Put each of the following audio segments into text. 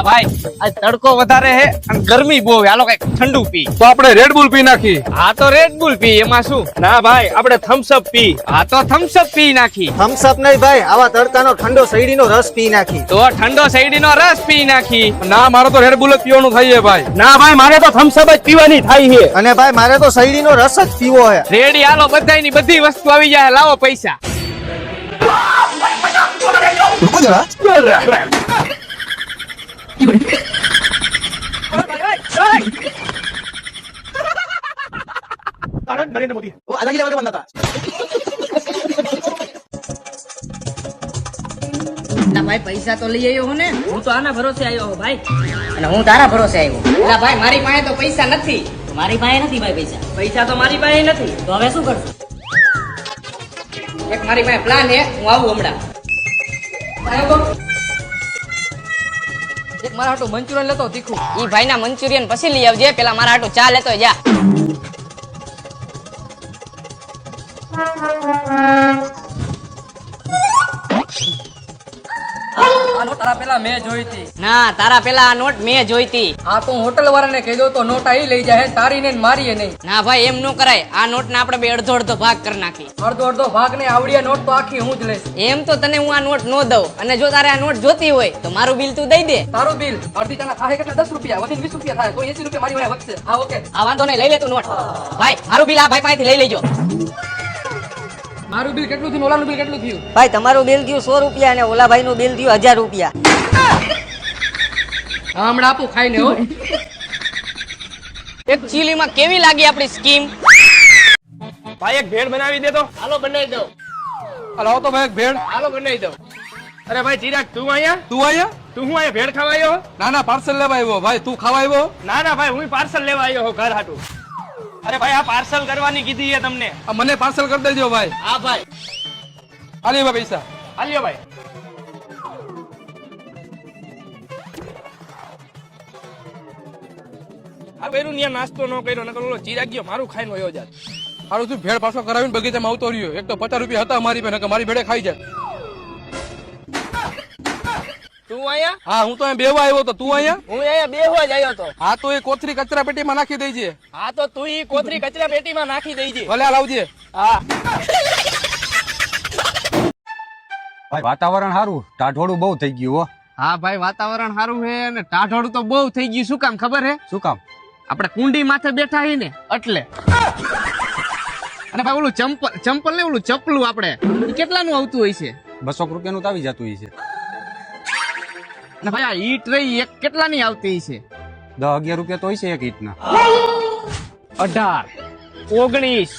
ભાઈ આજ તડકો વધારે હે અને ગરમી બહુ હે. હાલો કઈક ઠંડુ પી. તો આપણે રેડ બુલ પી નાખી. હા તો રેડ બુલ પી, એમાં શું? ના ભાઈ, આપણે થમ્સ અપ પી. હા તો થમ્સ અપ પી નાખી. થમ્સ અપ નહીં ભાઈ, આવા તડકાનો ઠંડો શેરડીનો રસ પી નાખી. તો ઠંડો શેરડીનો રસ પી નાખી. ના, મારે તો રેડ બુલ જ પીવાનું થાય છે ભાઈ. ના ભાઈ, મારે તો થમ્સ અપ જ પીવાની થાય છે. અને ભાઈ મારે તો શેરડીનો રસ જ પીવો હે. રેડી હાલો, બધાયની બધી વસ્તુ આવી જાય. લાવો પૈસા. ભાઈ પૈસા તો લઈ આવ્યો હું ને. હું તો આના ભરોસે આવ્યો હું ભાઈ. અને હું તારા ભરોસે આવ્યો. એટલે ભાઈ મારી પાસે તો પૈસા નથી. મારી પાસે નથી ભાઈ પૈસા. પૈસા તો મારી પાસે નથી. તો હવે શું કરશું? એક મારી પાસે પ્લાન હે, હું આવું હમણાં. એક મારા હાટુ મંચુરિયન લેતો તીખું. ઈ ભાઈના મંચુરિયન પછી લઈ આવજે, પેલા મારા હાટુ ચા લેતો જા. આ નોટ તારા પેલા મેં જોઈ હતી. ના, તારા પેલા આ નોટ મેં જોઈતી. આ તો હું હોટલ વાળાને કહી દઉં તો નોટ આઈ લઈ જાય, તારી ને મારી નહીં. ના ભાઈ એમ નો કરાય. આ નોટ ને આપણે બે અડધો અડધો ભાગ કરી નાખી. અડધો અડધો ભાગ ને આવડિયા નોટ તો આખી હું જ લઈશ. એમ તો તને હું આ નોટ નો દઉં, અને જો તારે આ નોટ જોતી હોય તો મારું બિલ તું દઈ દે. તારું બિલ અડધી ચાના થાય કેટલા 10 રૂપિયા, વધીને 20 રૂપિયા થાય, તો 80 રૂપિયા મારી વાળા વધશે. હા ઓકે. આ વાંધો નહીં, લઈ લે તું નોટ. ભાઈ મારું બિલ આ ભાઈ પાસેથી લઈ લેજો. મારું બિલ કેટલું થયું, ઓલાનું બિલ કેટલું થયું? ભાઈ તમારું બિલ થયું 100 રૂપિયા અને ઓલા ભાઈ નું બિલ થયું 1000 રૂપિયા. હા હમણાં આપું ખાઈને હો. એકચ્યુઅલીમાં કેવી લાગી આપણી સ્કીમ? ભાઈ એક ભેળ બનાવી દે તો. હાલો બનાવી દઉં. હાલો આવો તો ભાઈ એક ભેળ. હાલો બનાવી દઉં. અરે ભાઈ ચિરાગ, તું અહીંયા? તું આયા? તું હું અહીંયા ભેળ ખાવા આવ્યો? ના ના, પાર્સલ લેવા આવ્યો. ભાઈ તું ખાવા આવ્યો? ના ના ભાઈ, હું પાર્સલ લેવા આવ્યો હું ઘર હાટુ. અરે ભાઈ, આ પાર્સલ કરવાની કીધી છે તમને. આ મને પાર્સલ કરી દેજો ભાઈ. હા ભાઈ. આલી ભાઈ પૈસા. હાલ્યો ભાઈ. આ બેરું ન્યા નાસ્તો ન કર્યો, નકર ઓલો ચિરાગ ગયો મારું ખાઈને વયો જાત. હારું તું ભેળ પાછો કરાવીને બગીચામાં આવતો રહ્યો. એક તો 50 રૂપિયા હતા મારી પાસે, નકર મારી ભેળે ખાઈ જાય. તું અહીંયા? હા, હું તો અહીંયા બેવા આવ્યો તો. તું અહીંયા? હું અહીંયા બેહવા જ આવ્યો તો. હા તો એ કોથરી કચરા પેટીમાં નાખી દેજે. હા તો તું ઈ કોથરી કચરા પેટીમાં નાખી દેજે. ભલે હાલ આવજે. હા. ભાઈ વાતાવરણ સારું, ટાઢોળું બહુ થઈ ગયું હો. હા ભાઈ, વાતાવરણ સારું છે અને ટાઢોળું તો બહુ થઈ ગયું. શું કામ ખબર હે? શું કામ? આપણે કુંડી માથે બેઠા હી ને એટલે. અને ભાઈ ઓલું ચંપલ ને ઓલું ચપલું આપણે ઈ કેટલાનું આવતું હોય છે? 200 રૂપિયાનું તો આવી જતું હોય છે. અને ભાઈ આ ઈટ રહી એક કેટલાની આવતી છે? 10-11 રૂપિયા તો હોય છે એક ઈંટના. 18, 19,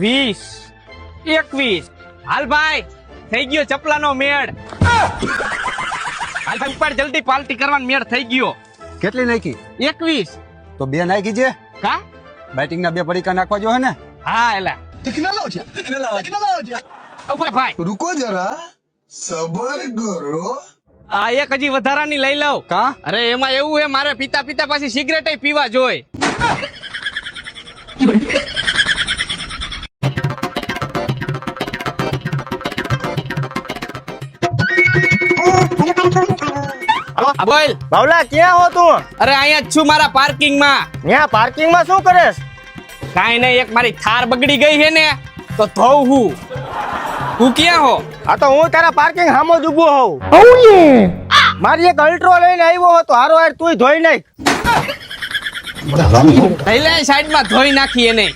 20, 21. હાલ ભાઈ, થઈ ગયો ચપલાનો મેળ. હાલ ભાઈ ઉપર જલ્દી પાર્ટી કરવાનો મેળ થઈ ગયો. કેટલી નાખી? 21. તો 2 નાખી છે. કા? બેટિંગ ના 2 પડીકા નાખવા જો હે ને. હા એલા. ભાઈ रुको जरा सबर करो. આ એક હજી વધારાની લઈ લઉં. કા? અરે એમાં એવું હે, મારે પીતા પીતા પાછી સિગરેટ પીવા જોય. બોલ બાવલા ક્યાં હો તું? અરે અહીંયા જ છું મારા પાર્કિંગ માં. ત્યાં પાર્કિંગ માં શું કરેસ? કાઈ નહીં, એક મારી થાર બગડી ગઈ છે ને તો ધોઉં હું. તું ક્યાં હો? આ તો હું તારા પાર્કિંગ સામો જ ઊભો હોઉં. મારી એક અલ્ટ્રો લઈને આવ્યો હતો, હારો હાર તુંય ધોઈ નાખ. પહેલા સાઈડ માં ધોઈ નાખી એને.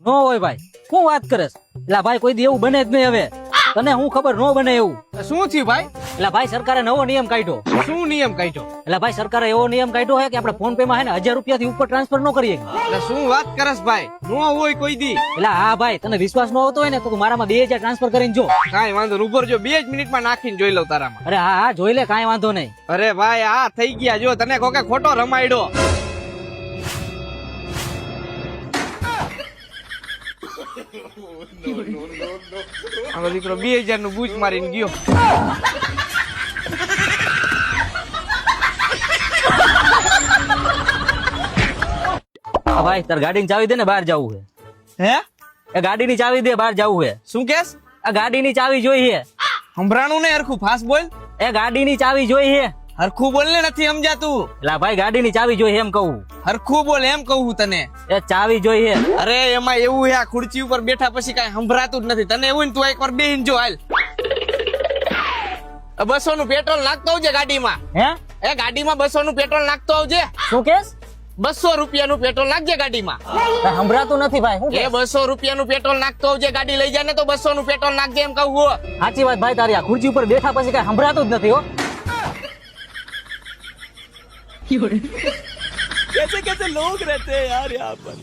નો હોય ભાઈ, શું વાત કરેસ? એટલે ભાઈ કોઈ દી એવું બને જ નહીં. હવે તને હું ખબર નો બને એવું. શું થયું ભાઈ? એટલે ભાઈ સરકારે નવો નિયમ કાઢ્યો. શું નિયમ કાઢ્યો? એટલે ભાઈ સરકારે એવો નિયમ કાઢ્યો છે કે આપણે ફોન પે માં હે ને 1000 રૂપિયાથી ઉપર ટ્રાન્સફર ન કરીએ. એટલે શું વાત કરસ ભાઈ? નો હોય કોઈ દી. એટલે હા ભાઈ, તને વિશ્વાસ ન આવતો હોય ને તો તું મારામાં 2000 ટ્રાન્સફર કરીને જો. કાઈ વાંધો નહીં, ઉભર જો 2 જ મિનિટમાં નાખીને જોઈ લઉં તારામાં. અરે હા હા જોઈ લે, કાંઈ વાંધો નહીં. અરે ભાઈ આ થઈ ગયા, જો તને કોકે ખોટો રમાડ્યો. આનો દીકરો 2000 નું બૂચ મારીને ગયો. ભાઈ તાર ગાડીની ચાવી દે ને, બહાર જવું છે. હે? એ ગાડીની ચાવી દે, બહાર જવું છે. શું કેસ? આ ગાડીની ચાવી જોઈએ. સંભળાણું ને હરખું ફાસ્ટ બોલ. એ ગાડીની ચાવી જોઈએ. હરખું બોલ ને નથી સમજાતું. એલા ભાઈ ગાડીની ચાવી જોઈએ એમ કહું. હરખું બોલ એમ કહું તને. એ ચાવી જોઈએ. અરે એમાં એવું છે આ ખુરચી ઉપર બેઠા પછી કઈ સંભળાતું જ નથી. તને એવું ને તું એકવાર બેહીને જો હાલ. 200 નું પેટ્રોલ નાખતો આવજે ગાડીમાં. હે એ ગાડીમાં 200 નું પેટ્રોલ નાખતો આવજે. શું કેસ? 200 રૂપિયાનું પેટ્રોલ નાખજે ગાડીમાં. કાંઈ સંભળાતું નથી ભાઈ. શું એ કે? 200 રૂપિયાનું પેટ્રોલ નાખતો આવજે. ગાડી લઈ જાય ને તો 200 નું પેટ્રોલ નાખજે એમ કહું હું. સાચી વાત ભાઈ તારી. આ ખુરચી ઉપર બેઠા પછી કઈ સંભળાતું જ નથી હો. कैसे कैसे लोग रहते हैं यार यहाँ पर.